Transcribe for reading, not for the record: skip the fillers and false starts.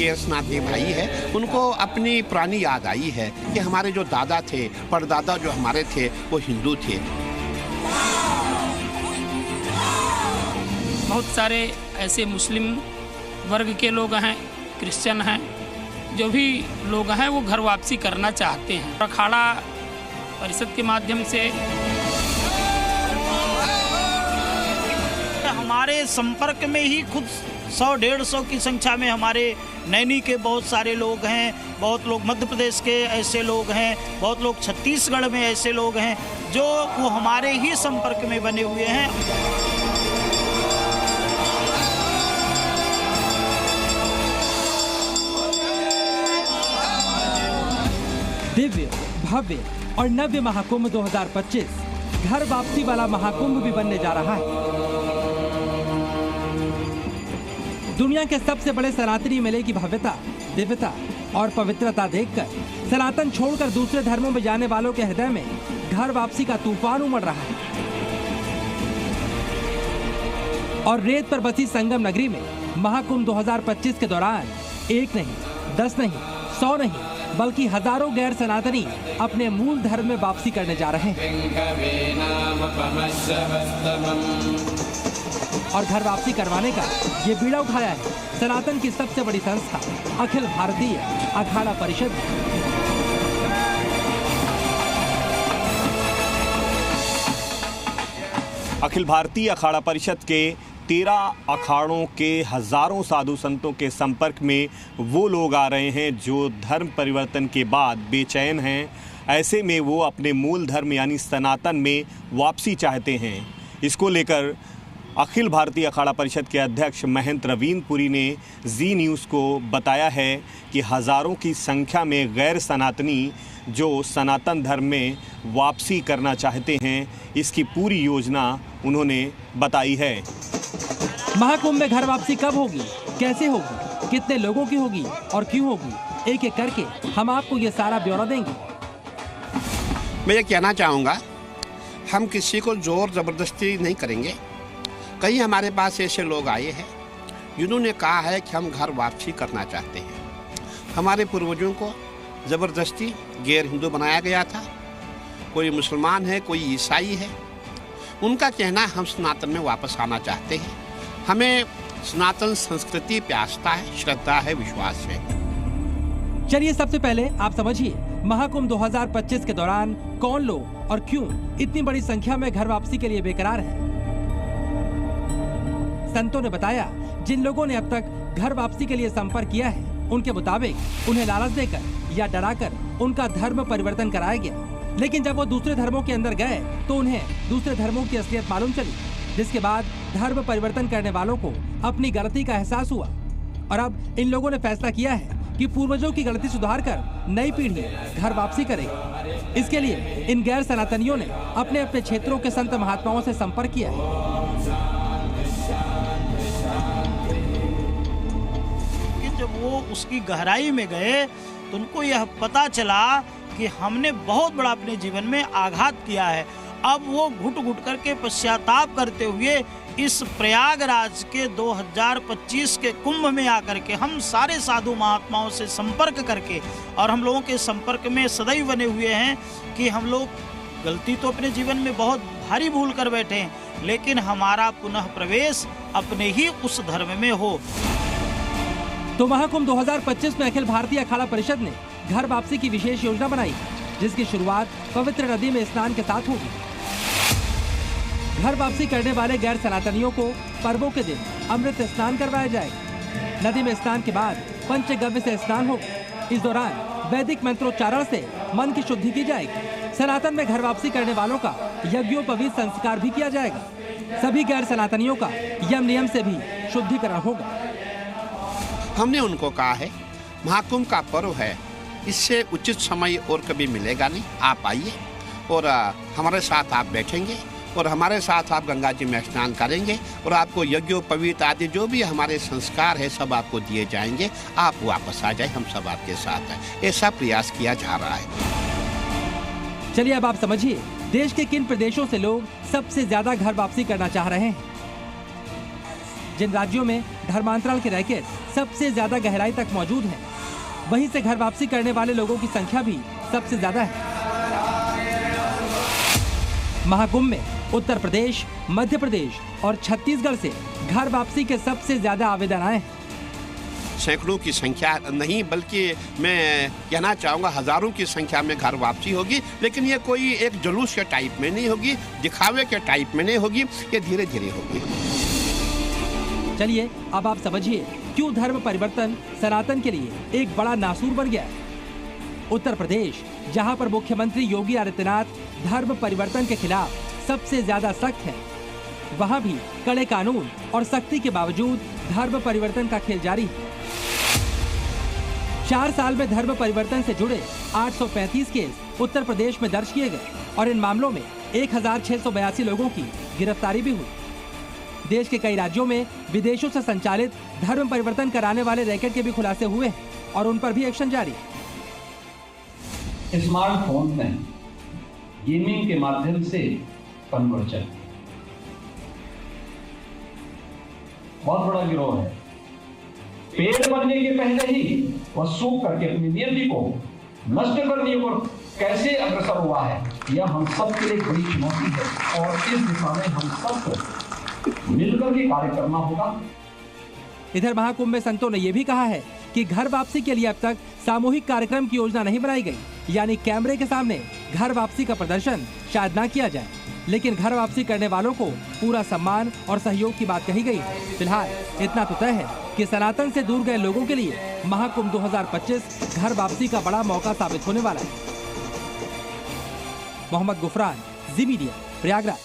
गैर सनातनी भाई है, उनको अपनी पुरानी याद आई है कि हमारे जो दादा थे, परदादा जो हमारे थे, वो हिंदू थे। बहुत सारे ऐसे मुस्लिम वर्ग के लोग हैं, क्रिश्चियन हैं, जो भी लोग हैं वो घर वापसी करना चाहते हैं। अखाड़ा परिषद के माध्यम से हमारे संपर्क में ही खुद 100-150 की संख्या में हमारे नैनी के बहुत सारे लोग हैं, बहुत लोग मध्य प्रदेश के ऐसे लोग हैं, बहुत लोग छत्तीसगढ़ में ऐसे लोग हैं जो वो हमारे ही संपर्क में बने हुए हैं। दिव्य, भव्य और नव्य महाकुंभ 2025 घर वापसी वाला महाकुंभ भी बनने जा रहा है। दुनिया के सबसे बड़े सनातनी मेले की भव्यता, दिव्यता और पवित्रता देखकर सनातन छोड़कर दूसरे धर्मों में जाने वालों के हृदय में घर वापसी का तूफान उमड़ रहा है। और रेत पर बसी संगम नगरी में महाकुंभ 2025 के दौरान 1 नहीं, 10 नहीं, 100 नहीं, बल्कि हजारों गैर सनातनी अपने मूल धर्म में वापसी करने जा रहे हैं। और घर वापसी करवाने का ये बीड़ा उठाया है सनातन की सबसे बड़ी संस्था अखिल भारतीय अखाड़ा परिषद। अखिल भारतीय अखाड़ा परिषद के 13 अखाड़ों के हजारों साधु संतों के संपर्क में वो लोग आ रहे हैं जो धर्म परिवर्तन के बाद बेचैन हैं। ऐसे में वो अपने मूल धर्म यानी सनातन में वापसी चाहते हैं। इसको लेकर अखिल भारतीय अखाड़ा परिषद के अध्यक्ष महंत रवींद्र पुरी ने जी न्यूज़ को बताया है कि हज़ारों की संख्या में गैर सनातनी जो सनातन धर्म में वापसी करना चाहते हैं, इसकी पूरी योजना उन्होंने बताई है। महाकुंभ में घर वापसी कब होगी, कैसे होगी, कितने लोगों की होगी और क्यों होगी, एक एक करके हम आपको ये सारा ब्यौरा देंगे। मैं ये कहना चाहूँगा, हम किसी को जोर ज़बरदस्ती नहीं करेंगे। कई हमारे पास ऐसे लोग आए हैं जिन्होंने कहा है कि हम घर वापसी करना चाहते हैं। हमारे पूर्वजों को ज़बरदस्ती गैर हिंदू बनाया गया था। कोई मुसलमान है, कोई ईसाई है। उनका कहना हम सनातन में वापस आना चाहते हैं। हमें सनातन संस्कृति पे आस्था है, श्रद्धा है, विश्वास है। चलिए सबसे पहले आप समझिए महाकुंभ 2025 के दौरान कौन लोग और क्यों इतनी बड़ी संख्या में घर वापसी के लिए बेकरार हैं। संतों ने बताया जिन लोगों ने अब तक घर वापसी के लिए संपर्क किया है, उनके मुताबिक उन्हें लालच देकर या डराकर उनका धर्म परिवर्तन कराया गया। लेकिन जब वो दूसरे धर्मों के अंदर गए तो उन्हें दूसरे धर्मों की असलियत मालूम चली, जिसके बाद धर्म परिवर्तन करने वालों को अपनी गलती का एहसास हुआ। और अब इन लोगों ने फैसला किया है कि पूर्वजों की गलती सुधार कर नई पीढ़ी घर वापसी करेगी। इसके लिए इन गैर सनातनियों ने अपने अपने क्षेत्रों के संत महात्माओं से संपर्क किया है। जब वो उसकी गहराई में गए तो उनको यह पता चला कि हमने बहुत बड़ा अपने जीवन में आघात किया है। अब वो घुट घुट करके पश्चाताप करते हुए इस प्रयागराज के 2025 के कुंभ में आकर के हम सारे साधु महात्माओं से संपर्क करके, और हम लोगों के संपर्क में सदैव बने हुए हैं कि हम लोग गलती तो अपने जीवन में बहुत भारी भूल कर बैठे हैं, लेकिन हमारा पुनः प्रवेश अपने ही उस धर्म में हो। तो महाकुंभ 2025 में अखिल भारतीय अखाड़ा परिषद ने घर वापसी की विशेष योजना बनाई, जिसकी शुरुआत पवित्र नदी में स्नान के साथ होगी। घर वापसी करने वाले गैर सनातनियों को पर्वों के दिन अमृत स्नान करवाया जाएगा। नदी में स्नान के बाद पंचगव्य से स्नान होगा। इस दौरान वैदिक मंत्रोच्चारण से मन की शुद्धि की जाएगी। सनातन में घर वापसी करने वालों का यज्ञोपवीत संस्कार भी किया जाएगा। सभी गैर सनातनियों का यम नियम से भी शुद्धिकरण होगा। हमने उनको कहा है महाकुंभ का पर्व है, इससे उचित समय और कभी मिलेगा नहीं। आप आइए और हमारे साथ आप बैठेंगे और हमारे साथ आप गंगा जी में स्नान करेंगे और आपको यज्ञोपवीत आदि जो भी हमारे संस्कार है सब आपको दिए जाएंगे। आप वापस आ जाए, हम सब आपके साथ हैं। ऐसा प्रयास किया जा रहा है। चलिए अब आप समझिए देश के किन प्रदेशों से लोग सबसे ज्यादा घर वापसी करना चाह रहे हैं। जिन राज्यों में धर्मांतरण के रैकेट सबसे ज्यादा गहराई तक मौजूद हैं। वहीं से घर वापसी करने वाले लोगों की संख्या भी सबसे ज्यादा है। महाकुंभ में उत्तर प्रदेश, मध्य प्रदेश और छत्तीसगढ़ से घर वापसी के सबसे ज्यादा आवेदन आए हैं। सैकड़ों की संख्या नहीं, बल्कि मैं कहना चाहूँगा हजारों की संख्या में घर वापसी होगी। लेकिन ये कोई एक जुलूस के टाइप में नहीं होगी, दिखावे के टाइप में नहीं होगी, ये धीरे धीरे होगी। चलिए अब आप समझिए क्यों धर्म परिवर्तन सनातन के लिए एक बड़ा नासूर बन गया है। उत्तर प्रदेश, जहां पर मुख्यमंत्री योगी आदित्यनाथ धर्म परिवर्तन के खिलाफ सबसे ज्यादा सख्त है, वहां भी कड़े कानून और सख्ती के बावजूद धर्म परिवर्तन का खेल जारी है। 4 साल में धर्म परिवर्तन से जुड़े 835 केस उत्तर प्रदेश में दर्ज किए गए और इन मामलों में 1682 लोगों की गिरफ्तारी भी हुई। देश के कई राज्यों में विदेशों से संचालित धर्म परिवर्तन कराने वाले रैकेट के भी खुलासे हुए हैं और उन पर भी एक्शन जारी है। स्मार्टफोन में गेमिंग के माध्यम से कन्वर्जन बहुत बड़ा गिरोह है। पेड़ बनने के पहले ही वह सूख करके अपनी नियति को नष्ट करने पर कैसे अग्रसर हुआ है, यह हम सब के लिए बड़ी चुनौती है और इस दिशा में हम सबको मिलकर के कार्य करना होगा। इधर महाकुंभ में संतों ने यह भी कहा है कि घर वापसी के लिए अब तक सामूहिक कार्यक्रम की योजना नहीं बनाई गई, यानी कैमरे के सामने घर वापसी का प्रदर्शन शायद ना किया जाए, लेकिन घर वापसी करने वालों को पूरा सम्मान और सहयोग की बात कही गई। फिलहाल इतना तो तय है कि सनातन से दूर गए लोगों के लिए महाकुंभ 2025 घर वापसी का बड़ा मौका साबित होने वाला है। मोहम्मद गुफरान, जी मीडिया, प्रयागराज।